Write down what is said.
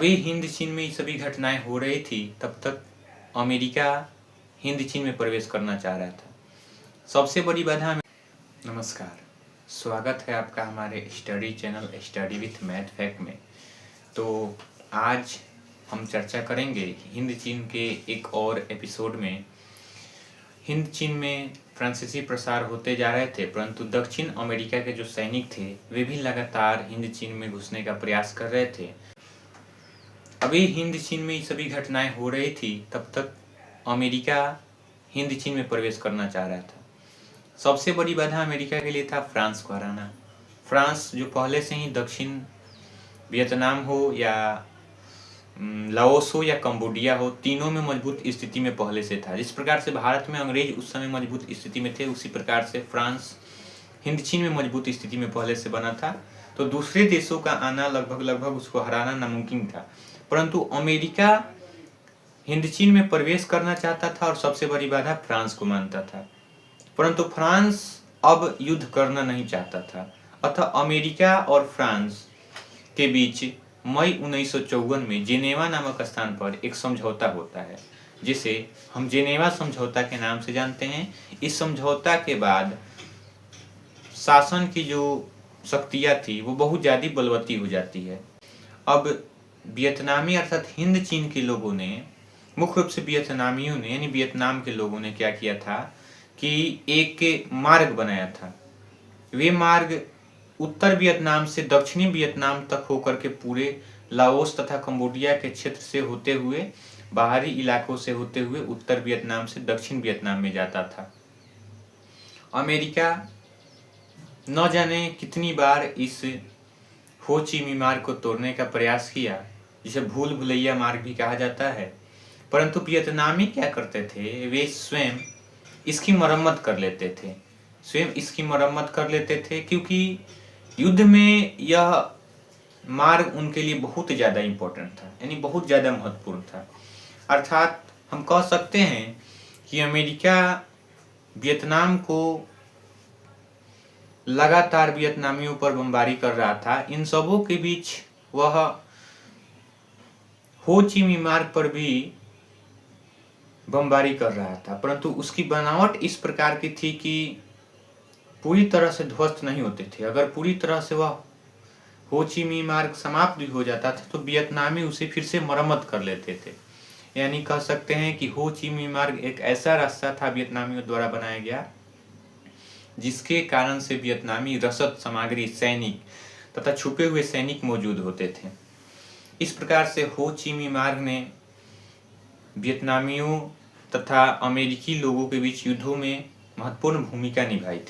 अभी हिंद चीन में ये सभी घटनाएं हो रही थी, तब तक अमेरिका हिंद चीन में प्रवेश करना चाह रहा था। सबसे बड़ी बाधा नमस्कार, स्वागत है आपका हमारे study channel study with math fact में। तो आज हम चर्चा करेंगे हिंद चीन के एक और एपिसोड में। हिंद चीन में फ्रांसीसी प्रसार होते जा रहे थे, परंतु दक्षिण अमेरिका के जो सैनिक थे वे भी लगातार हिंद चीन में घुसने का प्रयास कर रहे थे। अभी हिंद चीन में ये सभी घटनाएं हो रही थी, तब तक अमेरिका हिंद चीन में प्रवेश करना चाह रहा था। सबसे बड़ी बाधा अमेरिका के लिए था फ्रांस को हराना। फ्रांस जो पहले से ही दक्षिण वियतनाम हो या लाओस हो या कंबोडिया हो, तीनों में मजबूत स्थिति में पहले से था। जिस प्रकार से भारत में अंग्रेज उस समय मजबूत स्थिति में थे, उसी प्रकार से फ्रांस हिंद चीन में मजबूत स्थिति में पहले से बना था। तो दूसरे देशों का आना लगभग उसको हराना नामुमकिन था। परंतु अमेरिका हिंद चीन में प्रवेश करना चाहता था और सबसे बड़ी बाधा फ्रांस को मानता था। परंतु फ्रांस अब युद्ध करना नहीं चाहता था। अतः अमेरिका और फ्रांस के बीच मई 1954 में जेनेवा नामक स्थान पर एक समझौता होता है, जिसे हम जेनेवा समझौता के नाम से जानते हैं। इस समझौता के बाद शासन की जो शक्तियाँ थी वो बहुत ज़्यादा बलवती हो जाती है। अब वियतनामी अर्थात हिंद चीन के लोगों ने, मुख्य रूप से वियतनामियों ने यानी वियतनाम के लोगों ने क्या किया था कि एक मार्ग बनाया था। वे मार्ग उत्तर वियतनाम से दक्षिणी वियतनाम तक होकर के पूरे लाओस तथा कंबोडिया के क्षेत्र से होते हुए, बाहरी इलाकों से होते हुए उत्तर वियतनाम से दक्षिण वियतनाम में जाता था। अमेरिका न जाने कितनी बार इस हो ची मी मार्ग को तोड़ने का प्रयास किया, जिसे भूल भुलैया मार्ग भी कहा जाता है। परंतु वियतनामी क्या करते थे, वे स्वयं इसकी मरम्मत कर लेते थे, क्योंकि युद्ध में यह मार्ग उनके लिए बहुत ज़्यादा इम्पोर्टेंट था, यानी बहुत ज़्यादा महत्वपूर्ण था। अर्थात हम कह सकते हैं कि अमेरिका वियतनाम को लगातार वियतनामियों पर बमबारी कर रहा था। इन सबों के बीच वह हो ची मी मार्ग पर भी बमबारी कर रहा था, परंतु उसकी बनावट इस प्रकार की थी कि पूरी तरह से ध्वस्त नहीं होते थे। अगर पूरी तरह से वह हो ची मी मार्ग समाप्त भी हो जाता था तो वियतनामी उसे फिर से मरम्मत कर लेते थे। यानी कह सकते हैं कि हो ची मी मार्ग एक ऐसा रास्ता था वियतनामियों द्वारा बनाया गया, जिसके कारण से वियतनामी रसद सामग्री, सैनिक तथा छुपे हुए सैनिक मौजूद होते थे। इस प्रकार से हो ची मी मार्ग ने वियतनामियों तथा अमेरिकी लोगों के बीच युद्धों में महत्वपूर्ण भूमिका निभाई थी।